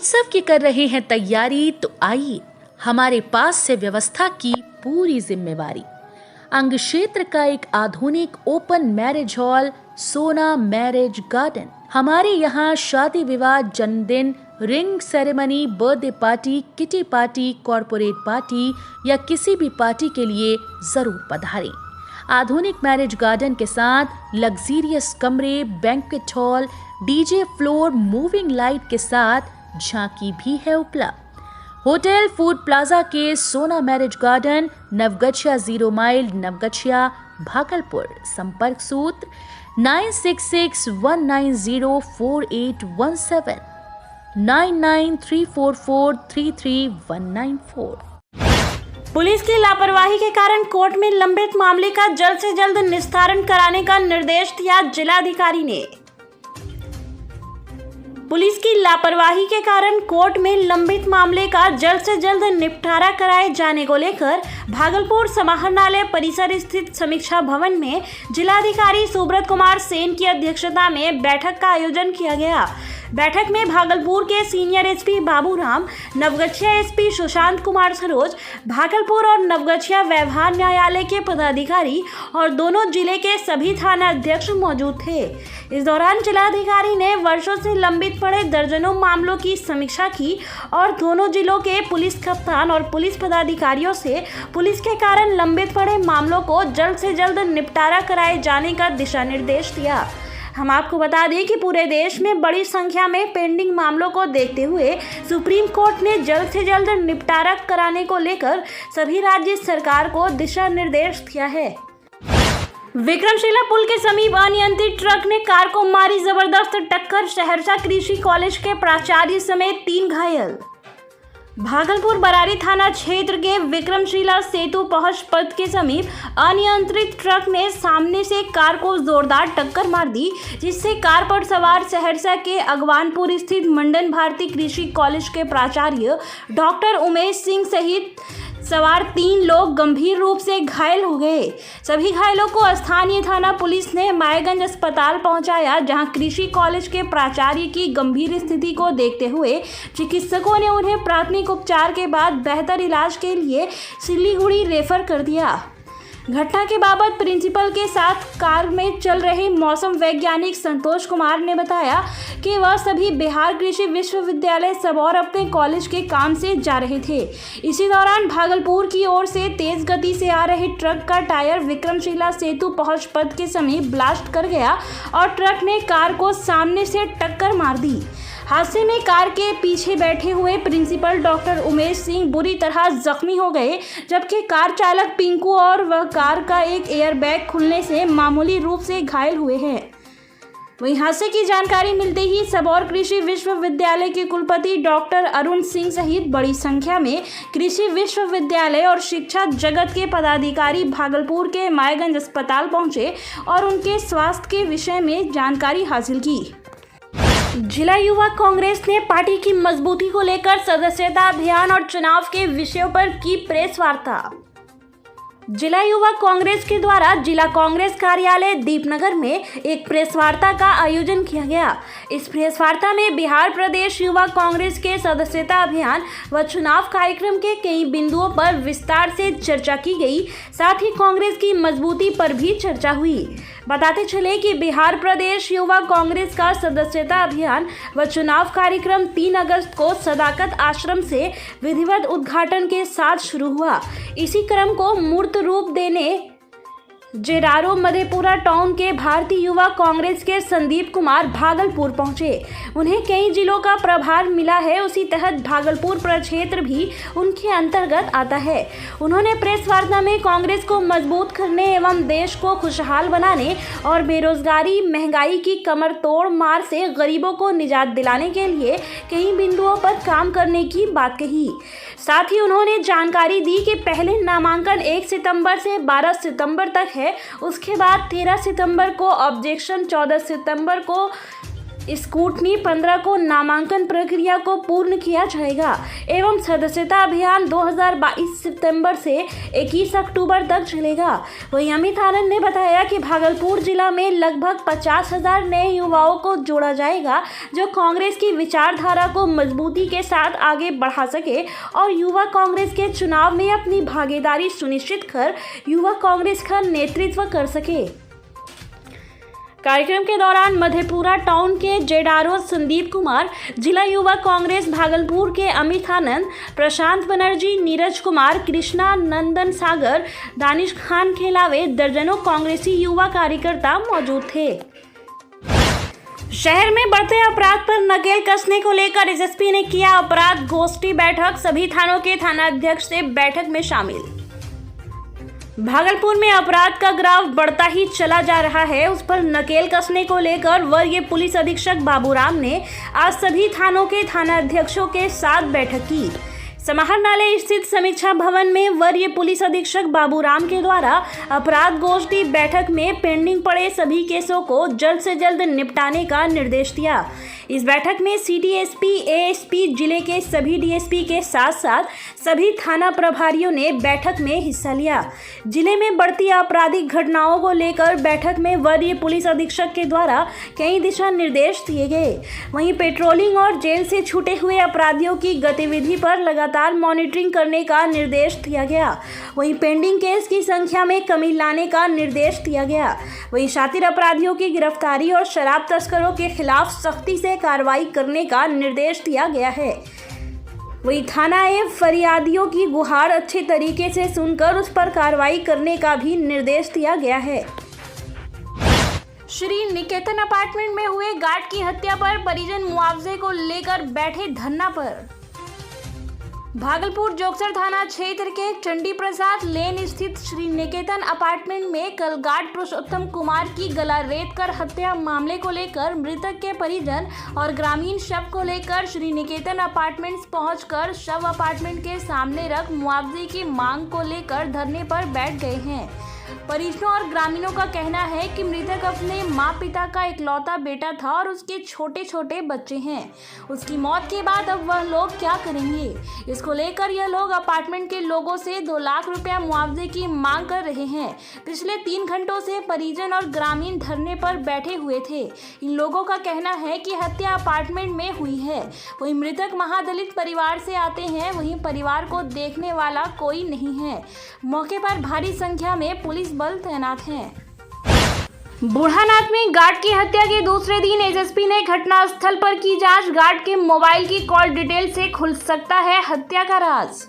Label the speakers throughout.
Speaker 1: उत्सव की कर रहे हैं तैयारी, तो आइए हमारे पास से व्यवस्था की पूरी जिम्मेवारी। अंग क्षेत्र का एक आधुनिक ओपन मैरिज हॉल, सोना मैरिज गार्डन। हमारे यहाँ शादी विवाह, जन्मदिन, ring ceremony, birthday party, kitty party, corporate party या किसी भी पार्टी के लिए जरूर पधारें। आधुनिक मैरिज गार्डन के साथ लग्जीरियस कमरे, banquet hall, DJ floor, moving light के साथ झांकी भी है उपलब्ध। होटल फूड प्लाजा के Sona marriage garden, Navgachhia 0 mile, Navgachhia, Bhagalpur. संपर्क सूत्र 9661904817, 9934433194।
Speaker 2: पुलिस की लापरवाही के कारण कोर्ट में लंबित मामले का जल्द से जल्द निस्तारण कराने का निर्देश दिया जिलाधिकारी ने। पुलिस की लापरवाही के कारण कोर्ट में लंबित मामले का जल्द से जल्द निपटारा कराए जाने को लेकर भागलपुर समाहरणालय परिसर स्थित समीक्षा भवन में जिलाधिकारी सुब्रत कुमार सेन की अध्यक्षता में बैठक का आयोजन किया गया। बैठक में भागलपुर के senior SP Baburam, Navgachhia SP Sushant Kumar Saroj, Bhagalpur और नवगछिया व्यवहार न्यायालय के पदाधिकारी और दोनों जिले के सभी थाना अध्यक्ष मौजूद थे। इस दौरान जिलाधिकारी ने वर्षों से लंबित पड़े दर्जनों मामलों की समीक्षा की और दोनों जिलों के पुलिस कप्तान और पुलिस पदाधिकारियों से पुलिस के कारण लंबित पड़े मामलों को जल्द से जल्द निपटारा कराए जाने का दिशा निर्देश दिया। हम आपको बता दें कि पूरे देश में बड़ी संख्या में पेंडिंग मामलों को देखते हुए सुप्रीम कोर्ट ने जल्द से जल्द निपटारा कराने को लेकर सभी राज्य सरकार को दिशा निर्देश दिया है। विक्रमशिला पुल के समीप अनियंत्रित ट्रक ने कार को मारी जबरदस्त टक्कर, सहरसा कृषि कॉलेज के प्राचार्य समेत 3 घायल। भागलपुर बरारी थाना क्षेत्र के विक्रमशिला सेतु पहुंच पथ के समीप अनियंत्रित ट्रक ने सामने से कार को जोरदार टक्कर मार दी, जिससे कार पर सवार सहरसा के अगवानपुर स्थित मंडन भारती कृषि कॉलेज के प्राचार्य डॉक्टर उमेश सिंह सहित सवार 3 लोग गंभीर रूप से घायल हो गए। सभी घायलों को स्थानीय थाना पुलिस ने मायागंज अस्पताल पहुंचाया, जहां कृषि कॉलेज के प्राचार्य की गंभीर स्थिति को देखते हुए चिकित्सकों ने उन्हें प्राथमिक उपचार के बाद बेहतर इलाज के लिए सिलीगुड़ी रेफर कर दिया। घटना के बाबत प्रिंसिपल के साथ कार में चल रहे मौसम वैज्ञानिक संतोष कुमार ने बताया कि वह सभी बिहार कृषि विश्वविद्यालय सबौर अपने कॉलेज के काम से जा रहे थे। इसी दौरान भागलपुर की ओर से तेज गति से आ रहे ट्रक का टायर विक्रमशिला सेतु पहुंच पथ के समीप ब्लास्ट कर गया और ट्रक ने कार को सामने से टक्कर मार दी। हादसे में कार के पीछे बैठे हुए प्रिंसिपल डॉक्टर उमेश सिंह बुरी तरह जख्मी हो गए, जबकि कार चालक पिंकू और वह कार का एक एयरबैग खुलने से मामूली रूप से घायल हुए हैं। वहीं हादसे की जानकारी मिलते ही सबौर कृषि विश्वविद्यालय के कुलपति डॉक्टर अरुण सिंह सहित बड़ी संख्या में कृषि विश्वविद्यालय और शिक्षा जगत के पदाधिकारी भागलपुर के मायागंज अस्पताल पहुंचे और उनके स्वास्थ्य के विषय में जानकारी हासिल की। जिला युवा कांग्रेस ने पार्टी की मजबूती को लेकर सदस्यता अभियान और चुनाव के विषयों पर की प्रेस वार्ता। जिला युवा कांग्रेस के द्वारा जिला कांग्रेस कार्यालय दीपनगर में एक प्रेस वार्ता का आयोजन किया गया। इस प्रेस वार्ता में बिहार प्रदेश युवा कांग्रेस के सदस्यता अभियान व चुनाव कार्यक्रम के कई बिंदुओं पर विस्तार से चर्चा की गई। साथ ही कांग्रेस की मजबूती पर भी चर्चा हुई। बताते चले कि बिहार प्रदेश युवा कांग्रेस का सदस्यता अभियान व चुनाव कार्यक्रम 3 अगस्त को सदाकत आश्रम से विधिवत उद्घाटन के साथ शुरू हुआ। इसी क्रम को मूर्त रूप देने जेरारो मधेपुरा टाउन के भारतीय युवा कांग्रेस के संदीप कुमार भागलपुर पहुंचे। उन्हें कई जिलों का प्रभार मिला है, उसी तहत भागलपुर प्रक्षेत्र भी उनके अंतर्गत आता है। उन्होंने प्रेस वार्ता में कांग्रेस को मजबूत करने एवं देश को खुशहाल बनाने और बेरोजगारी, महंगाई की कमर तोड़ मार से गरीबों को निजात दिलाने के लिए कई बिंदुओं पर काम करने की बात कही। साथ ही उन्होंने जानकारी दी कि पहले नामांकन 1 सितंबर से 12 सितंबर तक है, उसके बाद 13 सितंबर को ऑब्जेक्शन, 14 सितंबर को स्कूटनी 15 को नामांकन प्रक्रिया को पूर्ण किया जाएगा एवं सदस्यता अभियान 2022 सितंबर से 21 अक्टूबर तक चलेगा। वहीं अमित आनंद ने बताया कि भागलपुर जिला में लगभग 50,000 नए युवाओं को जोड़ा जाएगा जो कांग्रेस की विचारधारा को मजबूती के साथ आगे बढ़ा सके और युवा कांग्रेस के चुनाव में अपनी भागीदारी सुनिश्चित कर युवा कांग्रेस का नेतृत्व कर सके। कार्यक्रम के दौरान मधेपुरा टाउन के जेडआरओ संदीप कुमार, जिला युवा कांग्रेस भागलपुर के अमित आनंद, प्रशांत बनर्जी, नीरज कुमार, कृष्णा नंदन सागर, दानिश खान खेलावे, दर्जनों कांग्रेसी युवा कार्यकर्ता मौजूद थे। शहर में बढ़ते अपराध पर नकेल कसने को लेकर एसएसपी ने किया अपराध गोष्ठी बैठक, सभी थानों के थानाध्यक्ष से बैठक में शामिल। भागलपुर में अपराध का ग्राफ बढ़ता ही चला जा रहा है, उस पर नकेल कसने को लेकर वरीय पुलिस अधीक्षक बाबूराम ने आज सभी थानों के थानाध्यक्षों के साथ बैठक की। समाहरणालय स्थित समीक्षा भवन में वरीय पुलिस अधीक्षक बाबूराम के द्वारा अपराध गोष्ठी बैठक में पेंडिंग पड़े सभी केसों को जल्द से जल्द निपटाने का निर्देश दिया। इस बैठक में सिटी एसपी, एएसपी, जिले के सभी डीएसपी के साथ साथ सभी थाना प्रभारियों ने बैठक में हिस्सा लिया। जिले में बढ़ती आपराधिक घटनाओं को लेकर बैठक में वरीय पुलिस अधीक्षक के द्वारा कई दिशा निर्देश दिए गए। वहीं पेट्रोलिंग और जेल से छूटे हुए अपराधियों की गतिविधि पर लगातार मॉनिटरिंग करने का निर्देश दिया गया। वहीं पेंडिंग केस की संख्या में कमी लाने का निर्देश दिया गया। वहीं शातिर अपराधियों की गिरफ्तारी और शराब तस्करों के खिलाफ सख्ती से कार्रवाई करने का निर्देश दिया गया है। वहीं थाना एवं फरियादियों की गुहार अच्छे तरीके से सुनकर उस पर कार्रवाई करने का भी निर्देश दिया गया है। श्री निकेतन अपार्टमेंट में हुए गार्ड की हत्या पर परिजन मुआवजे को लेकर बैठे धरना पर। भागलपुर जोगसर थाना क्षेत्र के चंडी प्रसाद लेन स्थित श्री निकेतन अपार्टमेंट में कल गार्ड पुरुषोत्तम कुमार की गला रेत कर हत्या मामले को लेकर मृतक के परिजन और ग्रामीण शव को लेकर श्री निकेतन अपार्टमेंट्स पहुंचकर शव अपार्टमेंट के सामने रख मुआवजे की मांग को लेकर धरने पर बैठ गए हैं। परिजनों और ग्रामीणों का कहना है कि मृतक अपने माँ पिता का इकलौता बेटा था और उसके छोटे छोटे बच्चे हैं। उसकी मौत के बाद अब वह लोग क्या करेंगे, इसको लेकर यह लोग अपार्टमेंट के लोगों से 2 लाख रुपया मुआवजे की मांग कर रहे हैं। पिछले 3 घंटों से परिजन और ग्रामीण धरने पर बैठे हुए थे। इन लोगों का कहना है कि हत्या अपार्टमेंट में हुई है। वहीं मृतक महादलित परिवार से आते हैं, वहीं परिवार को देखने वाला कोई नहीं है। मौके पर भारी संख्या में पुलिस बल तैनात हैं। बूढ़ानाथ में गार्ड की हत्या के दूसरे दिन एसएसपी ने घटनास्थल पर की जांच। गार्ड के मोबाइल की कॉल डिटेल से खुल सकता है हत्या का राज।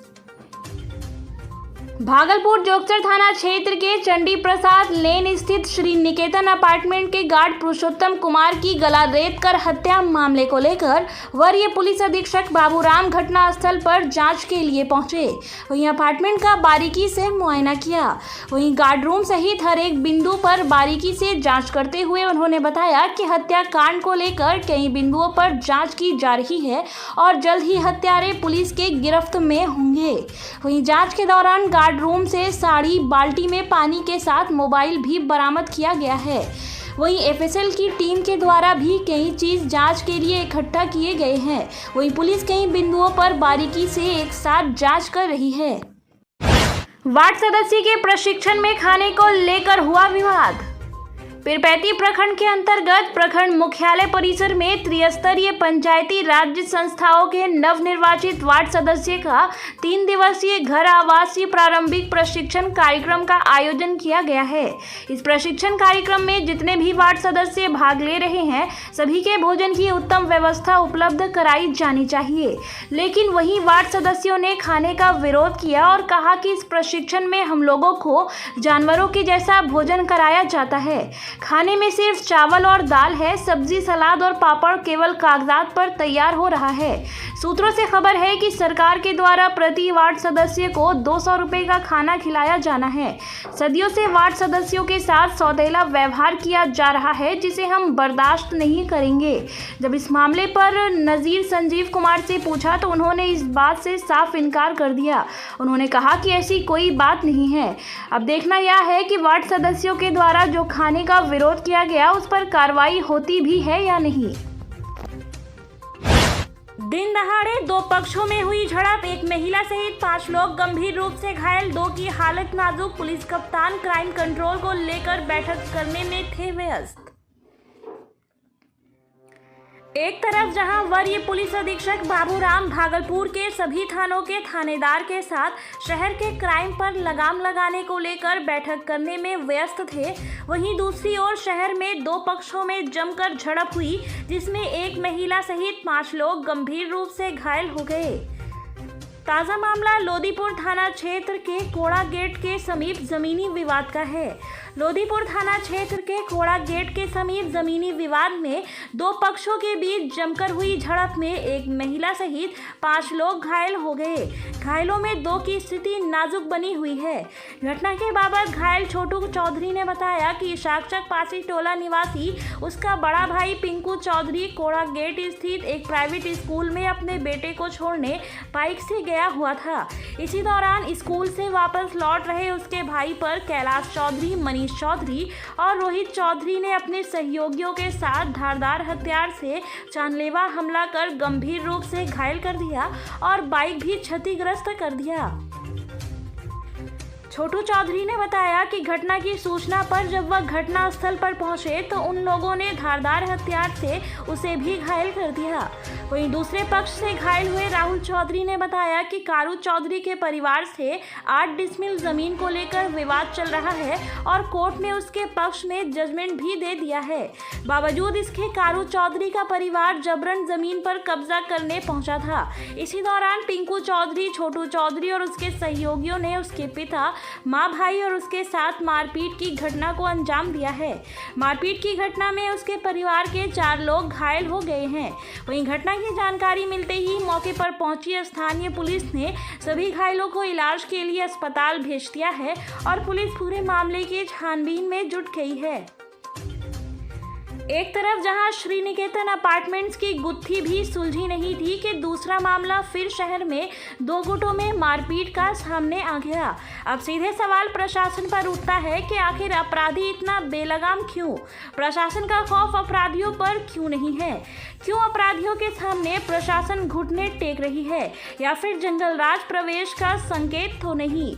Speaker 2: भागलपुर जोगसर थाना क्षेत्र के चंडी प्रसाद लेन स्थित श्री निकेतन अपार्टमेंट के गार्ड पुरुषोत्तम कुमार की गला रेत कर हत्या मामले को लेकर वरीय पुलिस अधीक्षक बाबूराम घटनास्थल पर जांच के लिए पहुंचे। वहीं अपार्टमेंट का बारीकी से मुआयना किया। वहीं गार्ड रूम सहित हर एक बिंदु पर बारीकी से जांच करते हुए उन्होंने बताया कि हत्याकांड को लेकर कई बिंदुओं पर जाँच की जा रही है और जल्द ही हत्यारे पुलिस के गिरफ्त में होंगे। वहीं जाँच के दौरान गार्ड रूम से साड़ी, बाल्टी में पानी के साथ मोबाइल भी बरामद किया गया है। वहीं एफएसएल की टीम के द्वारा भी कई चीज जांच के लिए इकट्ठा किए गए हैं। वहीं पुलिस कई बिंदुओं पर बारीकी से एक साथ जांच कर रही है। वार्ड सदस्य के प्रशिक्षण में खाने को लेकर हुआ विवाद। पीरपैंती प्रखंड के अंतर्गत प्रखंड मुख्यालय परिसर में त्रिस्तरीय पंचायती राज्य संस्थाओं के नवनिर्वाचित वार्ड सदस्य का 3 दिवसीय घर आवासीय प्रारंभिक प्रशिक्षण कार्यक्रम का आयोजन किया गया है। इस प्रशिक्षण कार्यक्रम में जितने भी वार्ड सदस्य भाग ले रहे हैं सभी के भोजन की उत्तम व्यवस्था उपलब्ध कराई जानी चाहिए। लेकिन वहीं वार्ड सदस्यों ने खाने का विरोध किया और कहा कि इस प्रशिक्षण में हम लोगों को जानवरों के जैसा भोजन कराया जाता है। खाने में सिर्फ चावल और दाल है, सब्जी, सलाद और पापड़ केवल कागजात पर तैयार हो रहा है। सूत्रों से खबर है कि सरकार के द्वारा प्रति वार्ड सदस्य को 200 रुपये का खाना खिलाया जाना है। सदियों से वार्ड सदस्यों के साथ सौतेला व्यवहार किया जा रहा है, जिसे हम बर्दाश्त नहीं करेंगे। जब इस मामले पर नज़ीर संजीव कुमार से पूछा तो उन्होंने इस बात से साफ इनकार कर दिया। उन्होंने कहा कि ऐसी कोई बात नहीं है। अब देखना यह है कि वार्ड सदस्यों के द्वारा जो खाने का विरोध किया गया उस पर कार्रवाई होती भी है या नहीं। दिन दहाड़े दो पक्षों में हुई झड़प, एक महिला सहित 5 लोग गंभीर रूप से घायल, 2 की हालत नाजुक। पुलिस कप्तान क्राइम कंट्रोल को लेकर बैठक करने में थे व्यस्त। एक तरफ जहां वरीय पुलिस अधीक्षक बाबूराम भागलपुर के सभी थानों के थानेदार के साथ शहर के क्राइम पर लगाम लगाने को लेकर बैठक करने में व्यस्त थे, वहीं दूसरी ओर शहर में 2 पक्षों में जमकर झड़प हुई, जिसमें एक महिला सहित 5 लोग गंभीर रूप से घायल हो गए। ताज़ा मामला लोदीपुर थाना क्षेत्र के कोड़ा गेट के समीप जमीनी विवाद का है। लोदीपुर थाना क्षेत्र के कोड़ा गेट के समीप जमीनी विवाद में 2 पक्षों के बीच जमकर हुई झड़प में एक महिला सहित 5 लोग घायल हो गए। घायलों में 2 की स्थिति नाजुक बनी हुई है। घटना के बाबत घायल छोटू चौधरी ने बताया कि शाकचक पासी टोला निवासी उसका बड़ा भाई पिंकू चौधरी कोड़ा गेट स्थित एक प्राइवेट स्कूल में अपने बेटे को छोड़ने बाइक से गया हुआ था। इसी दौरान स्कूल से वापस लौट रहे उसके भाई पर कैलाश चौधरी, मनीष चौधरी और रोहित चौधरी ने अपने सहयोगियों के साथ धारदार हथियार से जानलेवा हमला कर गंभीर रूप से घायल कर दिया और बाइक भी क्षतिग्रस्त कर दिया। छोटू चौधरी ने बताया कि घटना की सूचना पर जब वह घटना स्थल पर पहुंचे तो उन लोगों ने धारदार हथियार से उसे भी घायल कर दिया। वहीं दूसरे पक्ष से घायल हुए राहुल चौधरी ने बताया कि कारू चौधरी के परिवार से 8 डिसमिल जमीन को लेकर विवाद चल रहा है और कोर्ट ने उसके पक्ष में जजमेंट भी दे दिया है। बावजूद इसके कारू चौधरी का परिवार जबरन जमीन पर कब्जा करने पहुंचा था। इसी दौरान पिंकू चौधरी, छोटू चौधरी और उसके सहयोगियों ने उसके पिता, माँ, भाई और उसके साथ मारपीट की घटना को अंजाम दिया है। मारपीट की घटना में उसके परिवार के 4 लोग घायल हो गए हैं। वहीं घटना की जानकारी मिलते ही मौके पर पहुंची स्थानीय पुलिस ने सभी घायलों को इलाज के लिए अस्पताल भेज दिया है और पुलिस पूरे मामले की छानबीन में जुट गई है। एक तरफ जहां श्रीनिकेतन अपार्टमेंट्स की गुत्थी भी सुलझी नहीं थी कि दूसरा मामला फिर शहर में 2 गुटों में मारपीट का सामने आ गया। अब सीधे सवाल प्रशासन पर उठता है कि आखिर अपराधी इतना बेलगाम क्यों? प्रशासन का खौफ अपराधियों पर क्यों नहीं है? क्यों अपराधियों के सामने प्रशासन घुटने टेक रही है? या फिर जंगल राज प्रवेश का संकेत तो नहीं?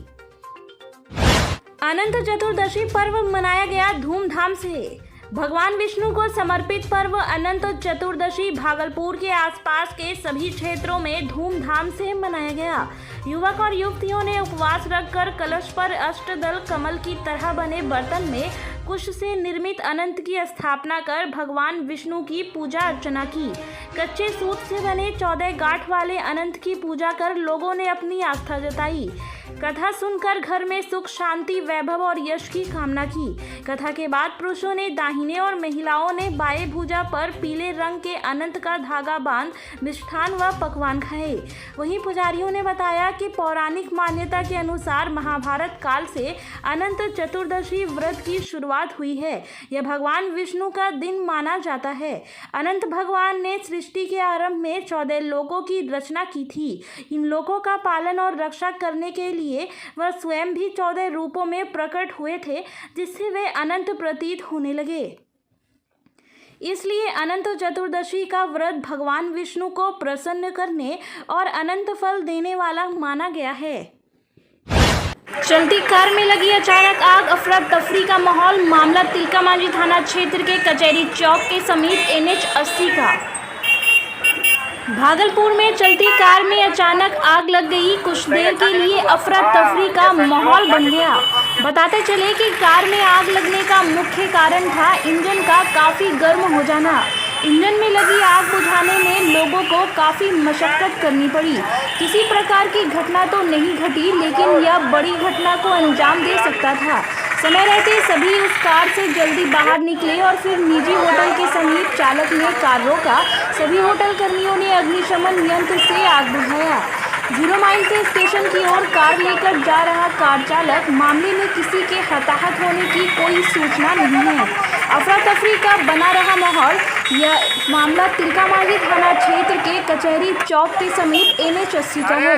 Speaker 2: अनंत चतुर्दशी पर्व मनाया गया धूमधाम से। भगवान विष्णु को समर्पित पर्व अनंत चतुर्दशी भागलपुर के आसपास के सभी क्षेत्रों में धूमधाम से मनाया गया। युवक और युवतियों ने उपवास रखकर कलश पर अष्टदल कमल की तरह बने बर्तन में कुश से निर्मित अनंत की स्थापना कर भगवान विष्णु की पूजा अर्चना की। कच्चे सूत से बने 14 गांठ वाले अनंत की पूजा कर लोगों ने अपनी आस्था जताई। कथा सुनकर घर में सुख, शांति, वैभव और यश की कामना की। कथा के बाद पुरुषों ने दाहिने और महिलाओं ने बाएं भुजा पर पीले रंग के अनंत का धागा बांध मिष्ठान व पकवान खाए। वहीं पुजारियों ने बताया कि पौराणिक मान्यता के अनुसार महाभारत काल से अनंत चतुर्दशी व्रत की शुरुआत हुई है। यह भगवान विष्णु का दिन माना जाता है। अनंत भगवान ने सृष्टि के आरंभ में 14 लोकों की रचना की थी। इन लोकों का पालन और रक्षा करने के लिए वह स्वयं भी 14 रूपों में प्रकट हुए थे, जिससे वे अनंत प्रतीत होने लगे। इसलिए अनंत चतुर्दशी का व्रत भगवान विष्णु को प्रसन्न करने और अनंत फल देने वाला माना गया है। चलती कार में लगी अचानक आग, अफरा तफरी का माहौल। मामला तिलकामांझी थाना क्षेत्र के कचहरी चौक के समीप NH 80 का। भागलपुर में चलती कार में अचानक आग लग गई। कुछ देर के लिए अफरा तफरी का माहौल बन गया। बताते चले कि कार में आग लगने का मुख्य कारण था इंजन का काफ़ी गर्म हो जाना। इंजन में लगी आग बुझाने में लोगों को काफ़ी मशक्कत करनी पड़ी। किसी प्रकार की घटना तो नहीं घटी, लेकिन यह बड़ी घटना को अंजाम दे सकता था। समय रहते सभी उस कार से जल्दी बाहर निकले और फिर निजी होटल के समीप चालक ने कार रोका। सभी होटल कर्मियों ने अग्निशमन यंत्र से आग बुझाया। 0 माइल से स्टेशन की ओर कार लेकर जा रहा कार चालक, मामले में किसी के हताहत होने की कोई सूचना नहीं है। अफरा तफरी का बना रहा माहौल। यह मामला तिलकामांझी थाना क्षेत्र के कचहरी चौक के समीप NH 80 का है।